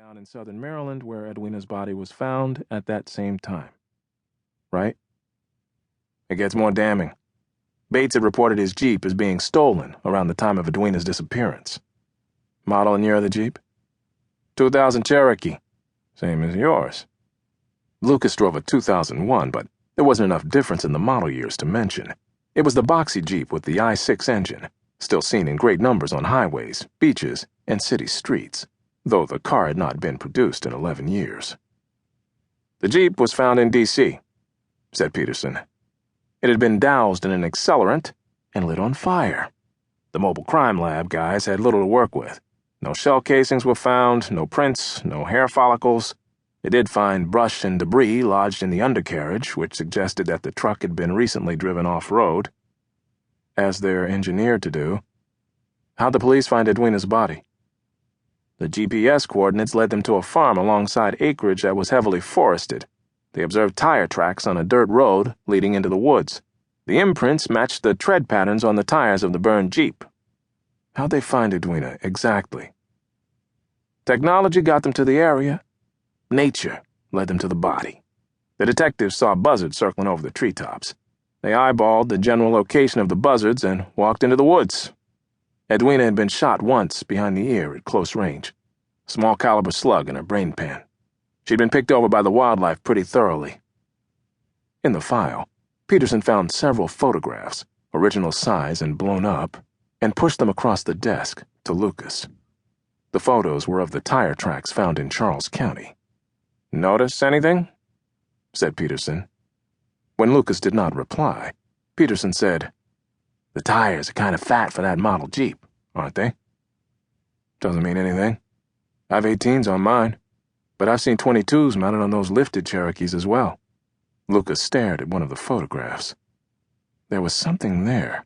down in southern Maryland where Edwina's body was found at that same time. Right? It gets more damning. Bates had reported his Jeep as being stolen around the time of Edwina's disappearance. Model and year of the Jeep? 2000 Cherokee. Same as yours. Lucas drove a 2001, but there wasn't enough difference in the model years to mention. It was the boxy Jeep with the I-6 engine, still seen in great numbers on highways, beaches, and city streets, though the car had not been produced in 11 years. The Jeep was found in D.C., said Peterson. It had been doused in an accelerant and lit on fire. The mobile crime lab guys had little to work with. No shell casings were found, no prints, no hair follicles. They did find brush and debris lodged in the undercarriage, which suggested that the truck had been recently driven off-road, as they're engineered to do. How'd the police find Edwina's body? The GPS coordinates led them to a farm alongside acreage that was heavily forested. They observed tire tracks on a dirt road leading into the woods. The imprints matched the tread patterns on the tires of the burned Jeep. How'd they find Edwina exactly? Technology got them to the area. Nature led them to the body. The detectives saw buzzards circling over the treetops. They eyeballed the general location of the buzzards and walked into the woods. Edwina had been shot once behind the ear at close range. Small caliber slug in her brain pan. She'd been picked over by the wildlife pretty thoroughly. In the file, Peterson found several photographs, original size and blown up, and pushed them across the desk to Lucas. The photos were of the tire tracks found in Charles County. "Notice anything?" said Peterson. When Lucas did not reply, Peterson said, "The tires are kind of fat for that model Jeep, aren't they?" "Doesn't mean anything. I've 18s on mine, but I've seen 22s mounted on those lifted Cherokees as well." Lucas stared at one of the photographs. There was something there,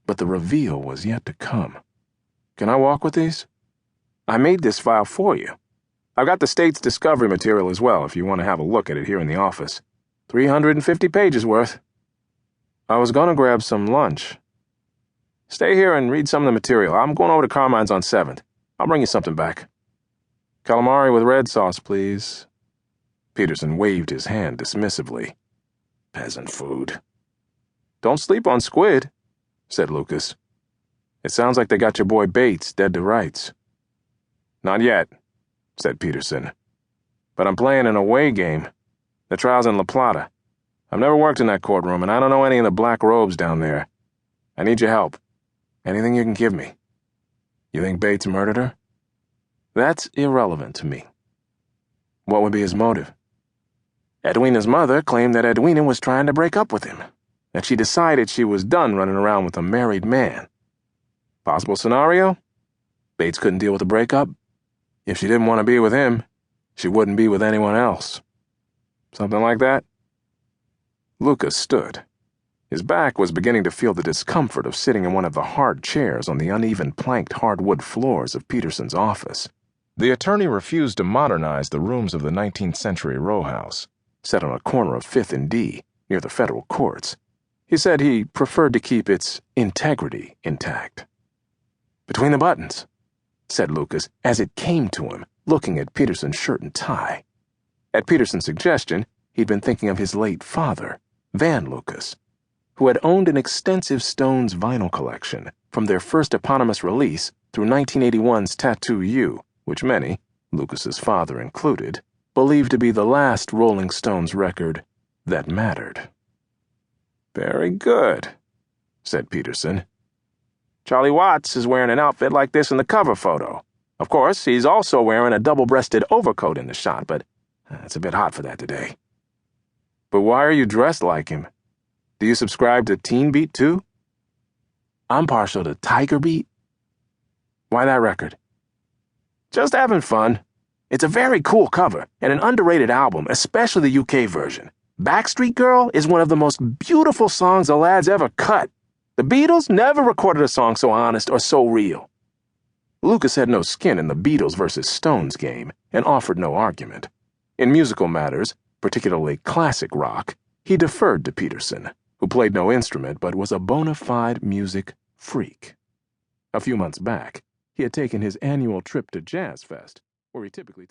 but the reveal was yet to come. "Can I walk with these? I made this file for you. I've got the state's discovery material as well if you want to have a look at it here in the office. 350 pages worth." "I was going to grab some lunch." "Stay here and read some of the material. I'm going over to Carmine's on 7th. I'll bring you something back." "Calamari with red sauce, please." Peterson waved his hand dismissively. "Peasant food." "Don't sleep on squid," said Lucas. "It sounds like they got your boy Bates dead to rights." "Not yet," said Peterson. "But I'm playing an away game. The trial's in La Plata. I've never worked in that courtroom, and I don't know any of the black robes down there. I need your help. Anything you can give me." "You think Bates murdered her?" "That's irrelevant to me." "What would be his motive?" "Edwina's mother claimed that Edwina was trying to break up with him, that she decided she was done running around with a married man." "Possible scenario? Bates couldn't deal with the breakup? If she didn't want to be with him, she wouldn't be with anyone else. Something like that?" Lucas stood. His back was beginning to feel the discomfort of sitting in one of the hard chairs on the uneven planked hardwood floors of Peterson's office. The attorney refused to modernize the rooms of the 19th century row house, set on a corner of 5th and D, near the federal courts. He said he preferred to keep its integrity intact. "Between the buttons," said Lucas, as it came to him, looking at Peterson's shirt and tie. At Peterson's suggestion, he'd been thinking of his late father, Van Lucas, who had owned an extensive Stones vinyl collection from their first eponymous release through 1981's Tattoo You, which many, Lucas's father included, believed to be the last Rolling Stones record that mattered. "Very good," said Peterson. "Charlie Watts is wearing an outfit like this in the cover photo. Of course, he's also wearing a double-breasted overcoat in the shot, but it's a bit hot for that today." "But why are you dressed like him? Do you subscribe to Teen Beat too?" "I'm partial to Tiger Beat." "Why that record?" "Just having fun. It's a very cool cover and an underrated album, especially the UK version. Backstreet Girl is one of the most beautiful songs the lads ever cut. The Beatles never recorded a song so honest or so real." Lucas had no skin in the Beatles versus Stones game and offered no argument. In musical matters, particularly classic rock, he deferred to Peterson, who played no instrument but was a bona fide music freak. A few months back, he had taken his annual trip to Jazz Fest, where he typically took